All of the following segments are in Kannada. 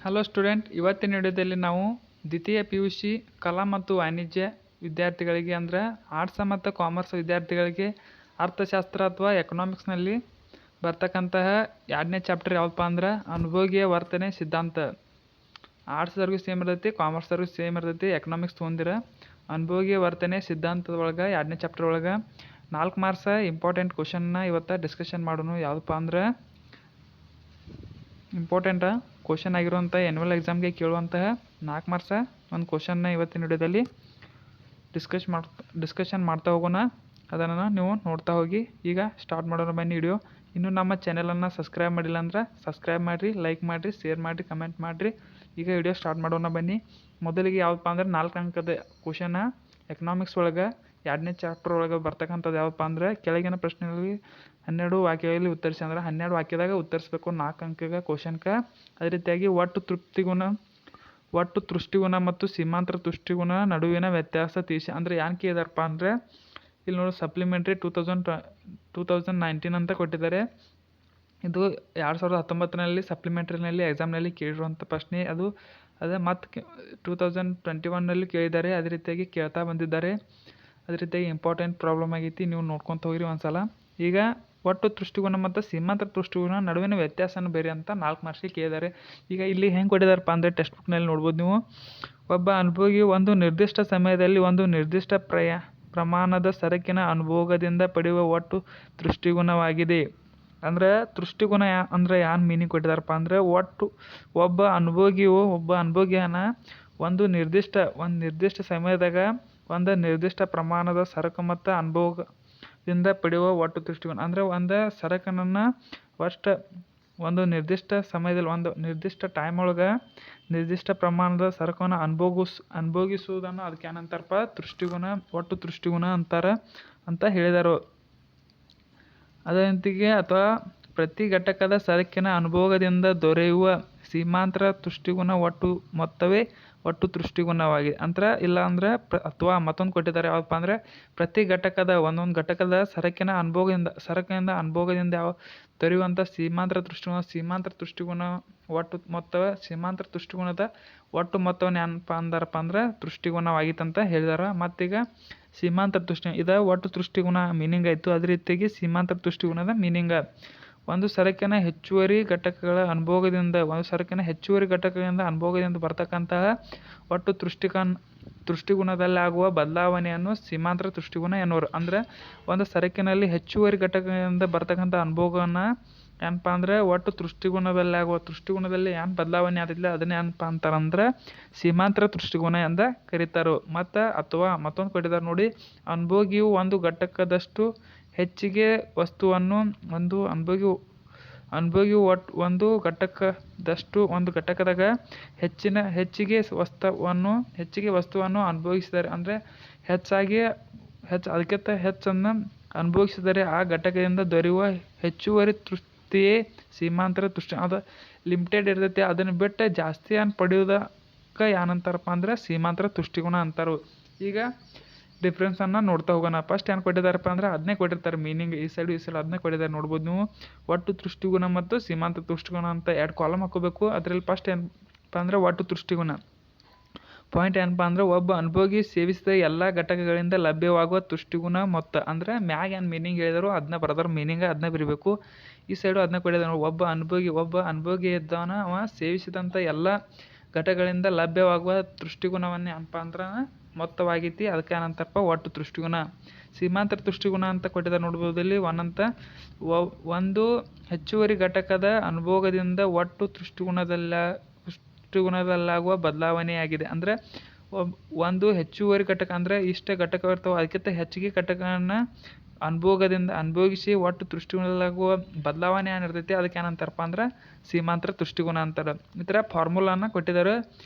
ಹಲೋ ಸ್ಟೂಡೆಂಟ್, ಇವತ್ತಿನ ವಿಡಿಯೋದಲ್ಲಿ ನಾವು ದ್ವಿತೀಯ PUC ಕಲಾ ಮತ್ತು ವಾಣಿಜ್ಯ ವಿದ್ಯಾರ್ಥಿಗಳಿಗೆ ಅಂದರೆ ಆರ್ಟ್ಸ್ ಮತ್ತು ಕಾಮರ್ಸ್ ವಿದ್ಯಾರ್ಥಿಗಳಿಗೆ ಅರ್ಥಶಾಸ್ತ್ರ ಅಥವಾ ಎಕನಾಮಿಕ್ಸ್ನಲ್ಲಿ ಬರ್ತಕ್ಕಂತಹ 2ನೇ ಚಾಪ್ಟರ್ ಯಾವುದಪ್ಪ ಅಂದ್ರೆ ಅನುಭೋಗಿಯ ವರ್ತನೆ ಸಿದ್ಧಾಂತ. ಆರ್ಟ್ಸ್ದವ್ರಿಗೂ ಸೇಮ್ ಇರ್ತೈತಿ, ಕಾಮರ್ಸ್ದವ್ರಿಗೂ ಸೇಮ್ ಇರ್ತೈತಿ. ಎಕನಾಮಿಕ್ಸ್ ತೊಗೊಂಡಿರ ಅನುಭೋಗಿಯ ವರ್ತನೆ ಸಿದ್ಧಾಂತದೊಳಗೆ 2ನೇ ಚಾಪ್ಟರ್ ಒಳಗೆ 4 ಮಾರ್ಕ್ಸ್ ಇಂಪಾರ್ಟೆಂಟ್ ಕ್ವಶನ್ನ ಇವತ್ತು ಡಿಸ್ಕಷನ್ ಮಾಡೋಣ. ಯಾವುದಪ್ಪ ಅಂದ್ರೆ ಇಂಪಾರ್ಟೆಂಟ್ ಕ್ವಶನ್ ಆಗಿರುವಂಥ ಆ್ಯನ್ಯುವಲ್ ಎಕ್ಸಾಮ್ಗೆ ಕೇಳುವಂತಹ 4 ಮಾರ್ಕ್ಸ ಒಂದು ಕ್ವಶನ್ನ ಇವತ್ತಿನ ವಿಡಿಯೋದಲ್ಲಿ ಡಿಸ್ಕಷನ್ ಮಾಡ್ತಾ ಹೋಗೋಣ. ಅದನ್ನು ನೀವು ನೋಡ್ತಾ ಹೋಗಿ. ಈಗ ಸ್ಟಾರ್ಟ್ ಮಾಡೋಣ ಬನ್ನಿ ವಿಡಿಯೋ. ಇನ್ನೂ ನಮ್ಮ ಚಾನಲನ್ನು ಸಬ್ಸ್ಕ್ರೈಬ್ ಮಾಡಿಲ್ಲ ಅಂದ್ರೆ ಸಬ್ಸ್ಕ್ರೈಬ್ ಮಾಡಿರಿ, ಲೈಕ್ ಮಾಡಿರಿ, ಶೇರ್ ಮಾಡಿರಿ, ಕಮೆಂಟ್ ಮಾಡಿರಿ. ಈಗ ವಿಡಿಯೋ ಸ್ಟಾರ್ಟ್ ಮಾಡೋಣ ಬನ್ನಿ. ಮೊದಲಿಗೆ ಯಾವುದಪ್ಪ ಅಂದ್ರೆ 4 ಅಂಕದ ಕ್ವಶನ್ನ ಎಕನಾಮಿಕ್ಸ್ ಒಳಗೆ 2ನೇ ಚಾಪ್ಟರ್ ಒಳಗೆ ಬರ್ತಕ್ಕಂಥದ್ದು ಯಾವುದಪ್ಪ ಅಂದ್ರೆ ಕೆಳಗಿನ ಪ್ರಶ್ನೆಗಳಿಗೆ 12 ವಾಕ್ಯಗಳಲ್ಲಿ ಉತ್ತರಿಸಿ. ಅಂದ್ರೆ 12 ವಾಕ್ಯದಾಗ ಉತ್ತರಿಸಬೇಕು 4 ಅಂಕದ ಕ್ವಶನ್ಗೆ. ಅದೇ ರೀತಿಯಾಗಿ ಒಟ್ಟು ತುಷ್ಟಿಗುಣ ಮತ್ತು ಸೀಮಾಂತರ ತುಷ್ಟಿಗುಣ ನಡುವಿನ ವ್ಯತ್ಯಾಸ ತಿಳಿಸಿ. ಅಂದರೆ ಏನು ಕೇಳಿದಾರಪ್ಪ ಅಂದರೆ ಇಲ್ಲಿ ನೋಡಿ ಸಪ್ಲಿಮೆಂಟ್ರಿ 2019 ಅಂತ ಕೊಟ್ಟಿದ್ದಾರೆ. ಇದು 2019ರಲ್ಲಿ ಸಪ್ಲಿಮೆಂಟ್ರಿನಲ್ಲಿ ಎಕ್ಸಾಮ್ನಲ್ಲಿ ಕೇಳಿರುವಂಥ ಪ್ರಶ್ನೆ. ಅದೇ ಮತ್ತು 2021ನಲ್ಲಿ ಕೇಳಿದ್ದಾರೆ. ಅದೇ ರೀತಿಯಾಗಿ ಕೇಳ್ತಾ ಬಂದಿದ್ದಾರೆ. ಅದೇ ರೀತಿಯಾಗಿ ಇಂಪಾರ್ಟೆಂಟ್ ಪ್ರಾಬ್ಲಮ್ ಆಗೈತಿ, ನೀವು ನೋಡ್ಕೊತ ಹೋಗಿರಿ ಒಂದ್ಸಲ. ಈಗ ಒಟ್ಟು ತುಷ್ಟಿಗುಣ ಮತ್ತು ಸೀಮಾಂತರ ತುಷ್ಟಿಗುಣ ನಡುವಿನ ವ್ಯತ್ಯಾಸನ ಬೇರೆ ಅಂತ 4 ಮಾರ್ಕ್ಸ್ಗೆ ಕೇಳಿದ್ದಾರೆ. ಈಗ ಇಲ್ಲಿ ಹೆಂಗೆ ಕೊಟ್ಟಿದ್ದಾರಪ್ಪ ಅಂದರೆ ಟೆಕ್ಸ್ಟ್ ಬುಕ್ನಲ್ಲಿ ನೋಡ್ಬೋದು ನೀವು. ಒಬ್ಬ ಅನುಭೋಗಿ ಒಂದು ನಿರ್ದಿಷ್ಟ ಸಮಯದಲ್ಲಿ ಒಂದು ನಿರ್ದಿಷ್ಟ ಪ್ರಮಾಣದ ಸರಕಿನ ಅನುಭೋಗದಿಂದ ಪಡೆಯುವ ಒಟ್ಟು ತುಷ್ಟಿಗುಣವಾಗಿದೆ. ಅಂದರೆ ತುಷ್ಟಿಗುಣ ಅಂದರೆ ಏನು ಮೀನಿಂಗ್ ಕೊಟ್ಟಿದ್ದಾರಪ್ಪ ಅಂದರೆ ಒಬ್ಬ ಅನುಭೋಗಿಯನ ಒಂದು ನಿರ್ದಿಷ್ಟ ಸಮಯದಾಗ ಒಂದು ನಿರ್ದಿಷ್ಟ ಪ್ರಮಾಣದ ಸರಕು ಮತ್ತು ಅನುಭೋಗದಿಂದ ಪಡೆಯುವ ಒಟ್ಟು ತುಷ್ಟಿಗುಣ. ಅಂದರೆ ಒಂದು ಸರಕನ್ನು ಒಂದು ನಿರ್ದಿಷ್ಟ ಸಮಯದಲ್ಲಿ ಒಂದು ನಿರ್ದಿಷ್ಟ ಟೈಮ್ ಒಳಗೆ ನಿರ್ದಿಷ್ಟ ಪ್ರಮಾಣದ ಸರಕನ್ನು ಅನುಭೋಗಿಸುವುದನ್ನು ಅದಕ್ಕೆ ಏನಂತಾರಪ್ಪ ತುಷ್ಟಿಗುಣ, ಒಟ್ಟು ತುಷ್ಟಿಗುಣ ಅಂತಾರೆ ಅಂತ ಹೇಳಿದರು. ಅದರಂತೆಯೇ ಅಥವಾ ಪ್ರತಿ ಘಟಕದ ಸರಕಿನ ಅನುಭೋಗದಿಂದ ದೊರೆಯುವ ಸೀಮಾಂತರ ತುಷ್ಟಿಗುಣ ಒಟ್ಟು ಮೊತ್ತವೇ ಒಟ್ಟು ತುಷ್ಟಿಗುಣವಾಗಿದೆ. ಇಲ್ಲ ಅಂದರೆ ಅಥವಾ ಮತ್ತೊಂದು ಕೊಟ್ಟಿದ್ದಾರೆ ಯಾವಪ್ಪ ಅಂದರೆ ಪ್ರತಿ ಒಂದೊಂದು ಘಟಕದ ಸರಕಿನ ಅನುಭೋಗದಿಂದ ದೊರೆಯುವಂಥ ಸೀಮಾಂತರ ತುಷ್ಟಿಗುಣ ಒಟ್ಟು ಮೊತ್ತವೇ ಸೀಮಾಂತರ ತುಷ್ಟಿಗುಣದ ಒಟ್ಟು ಮೊತ್ತವನ್ನು ಏನಪ್ಪ ಅಂದಾರಪ್ಪ ಅಂದ್ರೆ ತುಷ್ಟಿಗುಣವಾಗಿತ್ತಂತ ಹೇಳಿದಾರೆ. ಮತ್ತೀಗ ಸೀಮಾಂತರ ತುಷ್ಟಿಗುಣ ಇದು ಒಟ್ಟು ತುಷ್ಟಿಗುಣ ಮೀನಿಂಗ್ ಆಯಿತು. ಅದೇ ರೀತಿಯಾಗಿ ಸೀಮಾಂತರ ತುಷ್ಟಿಗುಣದ ಮೀನಿಂಗ್ ಒಂದು ಸರಕಿನ ಹೆಚ್ಚುವರಿ ಘಟಕಗಳ ಅನುಭೋಗದಿಂದ ಬರ್ತಕ್ಕಂತಹ ಒಟ್ಟು ತುಷ್ಟಿಗುಣದಲ್ಲಾಗುವ ಬದಲಾವಣೆಯನ್ನು ಸೀಮಾಂತರ ತುಷ್ಟಿಗುಣ ಎನ್ನುವರು. ಅಂದರೆ ಒಂದು ಸರಕಿನಲ್ಲಿ ಹೆಚ್ಚುವರಿ ಘಟಕದಿಂದ ಬರ್ತಕ್ಕಂಥ ಅನುಭೋಗವನ್ನು ಏನಪ್ಪ ಅಂದರೆ ಒಟ್ಟು ತುಷ್ಟಿಗುಣದಲ್ಲಿ ಏನು ಬದಲಾವಣೆ ಆದಿಲ್ಲ ಅದನ್ನೇ ಏನಪ್ಪ ಅಂತಾರಂದ್ರೆ ಸೀಮಾಂತರ ತುಷ್ಟಿಗುಣ ಎಂದು ಕರೀತಾರೆ. ಅಥವಾ ಮತ್ತೊಂದು ಕೊಟ್ಟಿದ್ದಾರೆ ನೋಡಿ, ಅನುಭೋಗಿಯು ಒಂದು ಘಟಕದಷ್ಟು ಹೆಚ್ಚಿಗೆ ವಸ್ತುವನ್ನು ಒಂದು ಘಟಕದಾಗ ಹೆಚ್ಚಿಗೆ ವಸ್ತುವನ್ನು ಅನುಭವಿಸಿದರೆ ಅಂದರೆ ಅದಕ್ಕಿಂತ ಹೆಚ್ಚನ್ನು ಅನುಭವಿಸಿದರೆ ಆ ಘಟಕದಿಂದ ದೊರೆಯುವ ಹೆಚ್ಚುವರಿ ತೃಪ್ತಿಯೇ ಸೀಮಾಂತರ ತುಷ್ಟಿ. ಅದು ಲಿಮಿಟೆಡ್ ಇರ್ತೈತಿ, ಅದನ್ನು ಬಿಟ್ಟು ಜಾಸ್ತಿ ಪಡೆಯೋದಕ್ಕೆ ಏನಂತಾರಪ್ಪ ಅಂದ್ರೆ ಸೀಮಾಂತರ ತುಷ್ಟಿಗುಣ ಅಂತಾರೆ. ಈಗ ಡಿಫ್ರೆನ್ಸನ್ನು ನೋಡ್ತಾ ಹೋಗೋಣ. ಫಸ್ಟ್ ಏನು ಕೊಟ್ಟಿದ್ದಾರಪ್ಪ ಅಂದ್ರೆ ಅದನ್ನೇ ಕೊಟ್ಟಿರ್ತಾರೆ ಮೀನಿಂಗ್. ಈ ಸೈಡ್ ಅದನ್ನೇ ಕೊಟ್ಟಿದ್ದಾರೆ ನೋಡ್ಬೋದು ನೀವು. ಒಟ್ಟು ತುಷ್ಟಿಗುಣ ಮತ್ತು ಸೀಮಾಂತರ ತುಷ್ಟಿಗುಣ ಅಂತ 2 ಕಾಲಮ್ ಹಾಕೋಬೇಕು. ಅದರಲ್ಲಿ ಫಸ್ಟ್ ಏನಪ್ಪ ಅಂದ್ರೆ ಒಟ್ಟು ತುಷ್ಟಿಗುಣ ಪಾಯಿಂಟ್ ಏನಪ್ಪ ಅಂದ್ರೆ ಒಬ್ಬ ಅನುಭೋಗಿ ಸೇವಿಸಿದ ಎಲ್ಲ ಘಟಕಗಳಿಂದ ಲಭ್ಯವಾಗುವ ತುಷ್ಟಿಗುಣ ಮೊತ್ತ. ಅಂದರೆ ಮ್ಯಾಗ ಏನು ಮೀನಿಂಗ್ ಹೇಳಿದಾರೋ ಅದನ್ನ ಬರೋದ್ರ ಮೀನಿಂಗ್ ಅದನ್ನ ಬರೀಬೇಕು. ಈ ಸೈಡು ಅದನ್ನ ಕೊಟ್ಟಿದ್ದಾರೆ. ಒಬ್ಬ ಅನುಭೋಗಿ ಇದ್ದವನ ಅವ ಸೇವಿಸಿದಂಥ ಎಲ್ಲ ಘಟಕಗಳಿಂದ ಲಭ್ಯವಾಗುವ ತುಷ್ಟಿಗುಣವನ್ನೇ ಏನಪ್ಪ ಅಂದ್ರೆ ಮೊತ್ತವಾಗೈತಿ, ಅದಕ್ಕೆ ಏನಂತಾರಪ್ಪ ಒಟ್ಟು ತುಷ್ಟಿಗುಣ. ಸೀಮಾಂತರ ತುಷ್ಟಿಗುಣ ಅಂತ ಕೊಟ್ಟಿದ್ದಾರೆ ನೋಡ್ಬೋದು ಇಲ್ಲಿ. ಒಂದು ಹೆಚ್ಚುವರಿ ಘಟಕದ ಅನುಭೋಗದಿಂದ ಒಟ್ಟು ತುಷ್ಟಿಗುಣದಲ್ಲಾಗುವ ಬದಲಾವಣೆಯಾಗಿದೆ. ಅಂದರೆ ಒಂದು ಹೆಚ್ಚುವರಿ ಘಟಕ ಅಂದರೆ ಇಷ್ಟೇ ಘಟಕ ಇರ್ತಾವೆ, ಅದಕ್ಕಿಂತ ಹೆಚ್ಚಿಗೆ ಘಟಕಗಳನ್ನು ಅನುಭೋಗಿಸಿ ಒಟ್ಟು ತುಷ್ಟಿಗುಣದಲ್ಲಾಗುವ ಬದಲಾವಣೆ ಏನಿರ್ತೈತಿ ಅದಕ್ಕೆ ಏನಂತಾರಪ್ಪ ಅಂದ್ರೆ ಸೀಮಾಂತರ ತುಷ್ಟಿಗುಣ ಅಂತಾರೆ. ಈ ಥರ ಫಾರ್ಮುಲಾನ ಕೊಟ್ಟಿದ್ದಾರೆ.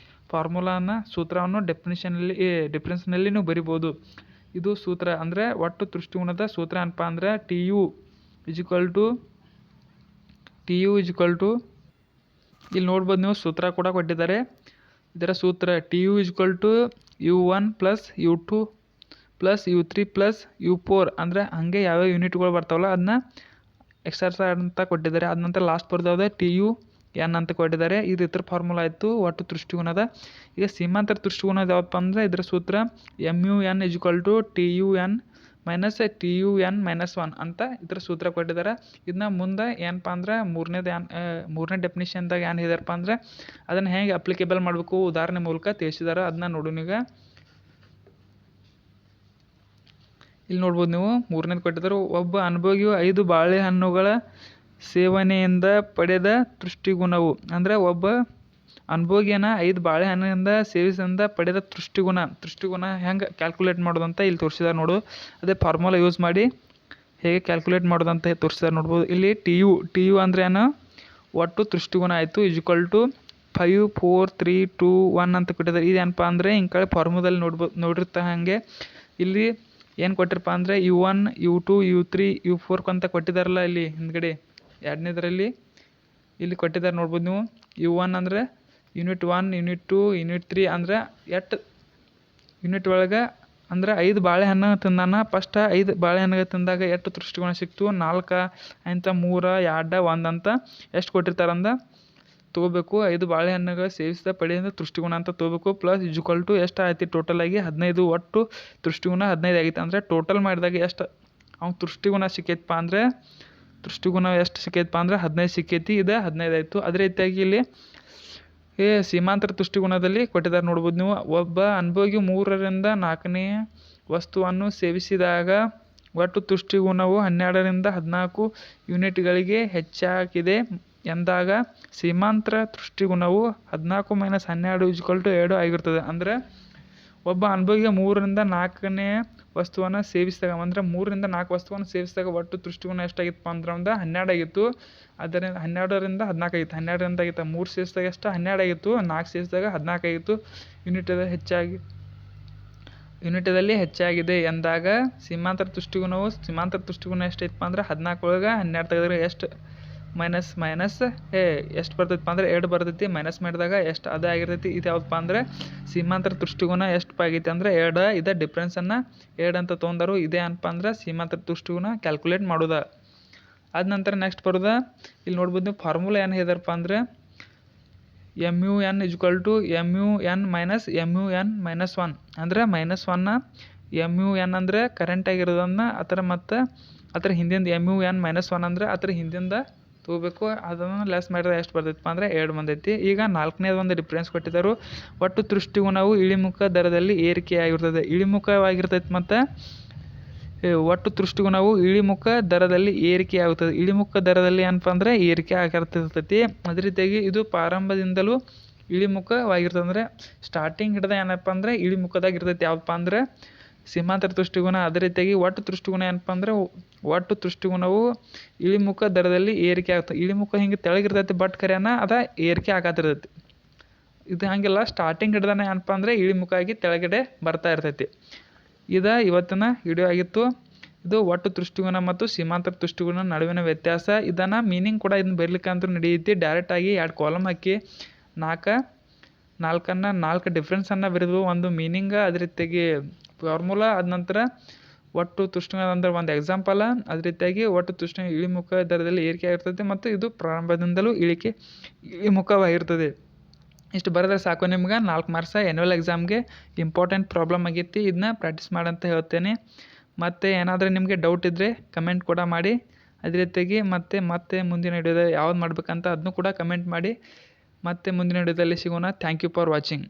ಫಾರ್ಮುಲಾನ ಸೂತ್ರವನ್ನು ಡಿಫ್ರೆನ್ಸ್ನಲ್ಲಿ ನೀವು ಬರಿಬೋದು. ಇದು ಸೂತ್ರ ಅಂದರೆ ಒಟ್ಟು ತುಷ್ಟಿಗುಣದ ಸೂತ್ರ ಏನಪ್ಪ ಅಂದರೆ TU ಇಲ್ಲಿ ನೋಡ್ಬೋದು ನೀವು ಸೂತ್ರ ಕೂಡ ಕೊಟ್ಟಿದ್ದಾರೆ. ಇದರ ಸೂತ್ರ TU U1 + U2 + U3 + U4 ಅಂದರೆ ಹಂಗೆ ಯಾವ್ಯಾವ ಯೂನಿಟ್ಗಳು ಬರ್ತಾವಲ್ಲ ಅದನ್ನ ಎಕ್ಸರ್ಸೈಸ್ ಅಂತ ಕೊಟ್ಟಿದ್ದಾರೆ. ಅದ ನಂತರ ಲಾಸ್ಟ್ ಬರ್ತಾವೆ TU ಎನ್ ಅಂತ ಕೊಟ್ಟಿದ್ದಾರೆ. ಇದು ಇತರ ಫಾರ್ಮುಲಾ ಆಯಿತು ಒಟ್ಟು ತುಷ್ಟಿಗುಣದ. ಈಗ ಸೀಮಾಂತರ ತುಷ್ಟಿಗುಣದ ಯಾವಪ್ಪ ಅಂದರೆ ಇದರ ಸೂತ್ರ MUN = TUN ಮೈನಸ್ TUN - 1 ಅಂತ ಇದರ ಸೂತ್ರ ಕೊಟ್ಟಿದ್ದಾರೆ. ಇದನ್ನ ಮುಂದೆ ಏನಪ್ಪ ಅಂದ್ರೆ ಮೂರನೇ ಡೆಫಿನಿಷನ್ದಾಗ ಏನು ಹೇಳಿದಾರಪ್ಪ ಅಂದರೆ ಅದನ್ನು ಹೇಗೆ ಅಪ್ಲಿಕೇಬಲ್ ಮಾಡಬೇಕು ಉದಾಹರಣೆ ಮೂಲಕ ತಿಳಿಸಿದಾರೆ. ಅದನ್ನ ನೋಡೋಣ. ಈಗ ಇಲ್ಲಿ ನೋಡ್ಬೋದು ನೀವು ಮೂರನೇದು ಕೊಟ್ಟಿದ್ದಾರೆ. ಒಬ್ಬ ಅನುಭವಿಯು 5 ಬಾಳೆಹಣ್ಣುಗಳ ಸೇವನೆಯಿಂದ ಪಡೆದ ತುಷ್ಟಿಗುಣವು ಅಂದರೆ ಒಬ್ಬ ಅನುಭೋಗಿಯನ್ನ 5 ಬಾಳೆಹಣ್ಣಿನಿಂದ ಸೇವಿಸಿದಿಂದ ಪಡೆದ ತುಷ್ಟಿಗುಣ ಹೆಂಗೆ ಕ್ಯಾಲ್ಕುಲೇಟ್ ಮಾಡೋದಂತ ಇಲ್ಲಿ ತೋರಿಸಿದಾರೆ ನೋಡು. ಅದೇ ಫಾರ್ಮುಲಾ ಯೂಸ್ ಮಾಡಿ ಹೇಗೆ ಕ್ಯಾಲ್ಕುಲೇಟ್ ಮಾಡೋದಂತ ತೋರಿಸಿದಾರೆ ನೋಡ್ಬೋದು. ಇಲ್ಲಿ TU ಅಂದರೆ ಏನು ಒಟ್ಟು ತುಷ್ಟಿಗುಣ ಆಯಿತು = 5 4 3 2 1 ಅಂತ ಕೊಟ್ಟಿದ್ದಾರೆ. ಇದೇನಪ್ಪ ಅಂದರೆ ಹಿಂಗೆ ಕಡೆ ಫಾರ್ಮುಲಾದಲ್ಲಿ ನೋಡಿರ್ತಾ ಹಾಗೆ ಇಲ್ಲಿ ಏನು ಕೊಟ್ಟಿರಪ್ಪ ಅಂದರೆ U1 U2 U3 U4 ಅಂತ ಕೊಟ್ಟಿದ್ದಾರಲ್ಲ ಇಲ್ಲಿ ಹಿಂದ್ಗಡೆ ಎರಡನೇದರಲ್ಲಿ ಇಲ್ಲಿ ಕೊಟ್ಟಿದ್ದಾರೆ ನೋಡ್ಬೋದು ನೀವು. U1 ಅಂದರೆ ಯೂನಿಟ್ 1 ಯೂನಿಟ್ 2 ಯೂನಿಟ್ 3 ಅಂದರೆ ಎಷ್ಟು ಯೂನಿಟ್ ಒಳಗೆ ಅಂದ್ರೆ 5 ಬಾಳೆಹಣ್ಣು ತಿಂದಾನ. ಫಸ್ಟ್ 5 ಬಾಳೆಹಣ್ಣು ತಿಂದಾಗ ಎಷ್ಟು ತುಷ್ಟಿಗುಣ ಸಿಕ್ತು? 4 ಅಂತ 3 2 1 ಅಂತ ಎಷ್ಟು ಕೊಟ್ಟಿರ್ತಾರಂದ ತೊಗೋಬೇಕು. 5 ಬಾಳೆಹಣ್ಣುಗಳು ಸೇವಿಸಿದ ಪಡೆಯಿಂದ ತುಷ್ಟಿಗುಣ ಅಂತ ತೊಗೋಬೇಕು. ಪ್ಲಸ್ = ಎಷ್ಟು ಆಯ್ತು ಟೋಟಲ್ ಆಗಿ 15. ಒಟ್ಟು ತುಷ್ಟಿಗುಣ 15 ಆಗಿತ್ತು. ಅಂದರೆ ಟೋಟಲ್ ಮಾಡಿದಾಗ ಎಷ್ಟು ಅವ್ನು ತುಷ್ಟಿಗುಣ ಸಿಕ್ಕೈತಪ್ಪ ಅಂದರೆ ಎಷ್ಟು ಸಿಕ್ಕೈತಪ್ಪ ಅಂದ್ರೆ 15 ಸಿಕ್ಕೈತಿ. ಇದು 15 ಆಯಿತು. ಅದೇ ರೀತಿಯಾಗಿ ಇಲ್ಲಿ ಸೀಮಾಂತರ ತುಷ್ಟಿಗುಣದಲ್ಲಿ ಕೊಟ್ಟಿದ್ದಾರೆ ನೋಡ್ಬೋದು ನೀವು. ಒಬ್ಬ ಅನುಭೋಗಿ 3ರಿಂದ 4ನೇ ವಸ್ತುವನ್ನು ಸೇವಿಸಿದಾಗ ಒಟ್ಟು ತುಷ್ಟಿಗುಣವು 12ರಿಂದ 14 ಯೂನಿಟ್ಗಳಿಗೆ ಹೆಚ್ಚಾಗಿದೆ ಎಂದಾಗ ಸೀಮಾಂತರ ತುಷ್ಟಿಗುಣವು 14 - 12 = 2 ಆಗಿರ್ತದೆ. ಅಂದರೆ ಒಬ್ಬ ಅನುಭವಿಗೆ 3ರಿಂದ 4ನೇ ವಸ್ತುವನ್ನು ಸೇವಿಸಿದಾಗ ಅಂದರೆ 3ರಿಂದ 4 ವಸ್ತುವನ್ನು ಸೇವಿಸಿದಾಗ ಒಟ್ಟು ತುಷ್ಟಿಗುಣ ಎಷ್ಟಾಗಿತ್ತಪ್ಪ ಅಂದ್ರೆ 12 ಆಗಿತ್ತು. ಅದರಿಂದ 12ರಿಂದ 14 ಆಗಿತ್ತು. 12ರಿಂದ ಆಗಿತ್ತು 3 ಸೇರಿಸಿದಾಗ ಎಷ್ಟು 12 ಆಗಿತ್ತು. 4 ಸೇರಿಸಿದಾಗ 14 ಆಗಿತ್ತು. ಯೂನಿಟದಲ್ಲಿ ಹೆಚ್ಚಾಗಿದೆ ಎಂದಾಗ ಸೀಮಾಂತರ ತುಷ್ಟಿಗುಣ ಎಷ್ಟೈತಪ್ಪ ಅಂದ್ರೆ 14 ಒಳಗೆ 12 ತೆಗೆದ್ರೆ ಎಷ್ಟು ಎಷ್ಟು ಬರ್ತೈತಪ್ಪ ಅಂದ್ರೆ 2 ಬರ್ತೈತಿ. ಮೈನಸ್ ಮಾಡಿದಾಗ ಎಷ್ಟು ಅದೇ ಆಗಿರ್ತೈತಿ. ಇದು ಯಾವಪ್ಪ ಅಂದರೆ ಸೀಮಾಂತರ ತುಷ್ಟಿಗುಣ ಎಷ್ಟು ಆಗೈತಿ ಅಂದರೆ 2. ಇದೇ ಡಿಫ್ರೆನ್ಸನ್ನು 2 ಅಂತ ತೊಗೊಂಡರು. ಇದೇ ಏನಪ್ಪ ಅಂದ್ರೆ ಸೀಮಾಂತರ ತುಷ್ಟಿಗುಣ ಕ್ಯಾಲ್ಕುಲೇಟ್ ಮಾಡೋದ. ಅದ ನಂತರ ನೆಕ್ಸ್ಟ್ ಬರೋದ ಇಲ್ಲಿ ನೋಡ್ಬೋದು ನೀವು ಫಾರ್ಮುಲಾ ಏನು ಹೇಳಿದಾರಪ್ಪ ಅಂದರೆ MUN = MUN - MUN - 1 ಅಂದರೆ -1 MUN ಅಂದರೆ ಕರೆಂಟ್ ಆಗಿರೋದನ್ನ ಅದರ ಹಿಂದಿಂದ MUN - 1 ಅಂದರೆ ಅದರ ಹಿಂದಿಂದ ತೊಗೋಬೇಕು. ಅದನ್ನು ಲೆಸ್ ಮಾಡಿದ್ರೆ ಎಷ್ಟು ಬರ್ತೈತಪ್ಪ ಅಂದರೆ 2 ಬಂದೈತಿ. ಈಗ 4ನೇದು ಒಂದು ಡಿಫ್ರೆನ್ಸ್ ಕೊಟ್ಟಿದ್ದರು. ಒಟ್ಟು ತುಷ್ಟಿಗುಣವು ಇಳಿಮುಖ ದರದಲ್ಲಿ ಏರಿಕೆಯಾಗಿರ್ತದೆ. ಇಳಿಮುಖವಾಗಿರ್ತೈತಿ ಮತ್ತು ಒಟ್ಟು ತುಷ್ಟಿಗುಣವು ಇಳಿಮುಖ ದರದಲ್ಲಿ ಏರಿಕೆಯಾಗುತ್ತದೆ. ಇಳಿಮುಖ ದರದಲ್ಲಿ ಏನಪ್ಪ ಅಂದರೆ ಏರಿಕೆ ಆಗಿರ್ತೈತಿ. ಅದೇ ರೀತಿಯಾಗಿ ಇದು ಪ್ರಾರಂಭದಿಂದಲೂ ಇಳಿಮುಖವಾಗಿರ್ತದೆ. ಅಂದರೆ ಸ್ಟಾರ್ಟಿಂಗ್ ಹಿಡ್ದ ಏನಪ್ಪ ಅಂದರೆ ಇಳಿಮುಖದಾಗಿರ್ತೈತಿ. ಯಾವಪ್ಪ ಅಂದರೆ ಸೀಮಾಂತರ ತುಷ್ಟಿಗುಣ. ಅದೇ ರೀತಿಯಾಗಿ ಒಟ್ಟು ತುಷ್ಟಿಗುಣ ಏನಪ್ಪ ಅಂದರೆ ಒಟ್ಟು ತುಷ್ಟಿಗುಣವು ಇಳಿಮುಖ ದರದಲ್ಲಿ ಏರಿಕೆ ಆಗ್ತದೆ. ಇಳಿಮುಖ ಹಿಂಗೆ ತೆಳಗಿರ್ತೈತಿ ಬಟ್ ಕರೆಯನ್ನ ಅದ ಏರಿಕೆ ಆಗತ್ತಿರ್ತೈತಿ. ಇದು ಹಂಗಿಲ್ಲ. ಸ್ಟಾರ್ಟಿಂಗ್ ಹಿಡ್ದಾನೆ ಏನಪ್ಪ ಅಂದರೆ ಇಳಿಮುಖ ಆಗಿ ತೆಳಗಡೆ ಬರ್ತಾ ಇರ್ತೈತಿ. ಇದು ಇವತ್ತಿನ ವಿಡಿಯೋ ಆಗಿತ್ತು. ಇದು ಒಟ್ಟು ತುಷ್ಟಿಗುಣ ಮತ್ತು ಸೀಮಾಂತರ ತುಷ್ಟಿಗುಣ ನಡುವಿನ ವ್ಯತ್ಯಾಸ. ಇದನ್ನು ಮೀನಿಂಗ್ ಕೂಡ ಇದನ್ನ ಬರಲಿಕ್ಕೆ ಅಂತೂ ನಡೆಯುತ್ತೆ. ಡೈರೆಕ್ಟಾಗಿ 2 ಕಾಲಮ್ ಹಾಕಿ 4 ಡಿಫ್ರೆನ್ಸನ್ನು ಬರೆದು ಒಂದು ಮೀನಿಂಗ್ ಅದೇ ರೀತಿಯಾಗಿ ಫಾರ್ಮುಲಾ ಅದ ನಂತರ ಒಟ್ಟು ತುಷ್ಟಿಗುಣ ಅಂದ್ರೆ ಒಂದು ಎಕ್ಸಾಂಪಲ್. ಅದೇ ರೀತಿಯಾಗಿ ಒಟ್ಟು ತುಷ್ಟಿಗುಣ ಇಳಿಮುಖ ದರದಲ್ಲಿ ಏರಿಕೆ ಆಗಿರ್ತದೆ ಮತ್ತು ಇದು ಪ್ರಾರಂಭದಿಂದಲೂ ಇಳಿಮುಖವಾಗಿರ್ತದೆ. ಇಷ್ಟು ಬರೆದ್ರೆ ಸಾಕು ನಿಮ್ಗೆ 4 ಮಾರ್ಕ್ಸ್ ಆ್ಯನ್ಯುವಲ್ ಎಕ್ಸಾಮ್ಗೆ ಇಂಪಾರ್ಟೆಂಟ್ ಪ್ರಾಬ್ಲಮ್ ಆಗೈತಿ. ಇದನ್ನ ಪ್ರಾಕ್ಟೀಸ್ ಮಾಡಂತ ಹೇಳ್ತೇನೆ. ಮತ್ತು ಏನಾದರೂ ನಿಮಗೆ ಡೌಟ್ ಇದ್ದರೆ ಕಮೆಂಟ್ ಕೂಡ ಮಾಡಿ. ಅದೇ ರೀತಿಯಾಗಿ ಮತ್ತೆ ಮುಂದಿನ ವಿಡಿಯೋದ ಯಾವ್ದು ಮಾಡ್ಬೇಕಂತ ಅದನ್ನು ಕೂಡ ಕಮೆಂಟ್ ಮಾಡಿ. ಮತ್ತೆ ಮುಂದಿನ ವಿಡಿಯೋದಲ್ಲಿ ಸಿಗೋಣ. Thank you for watching.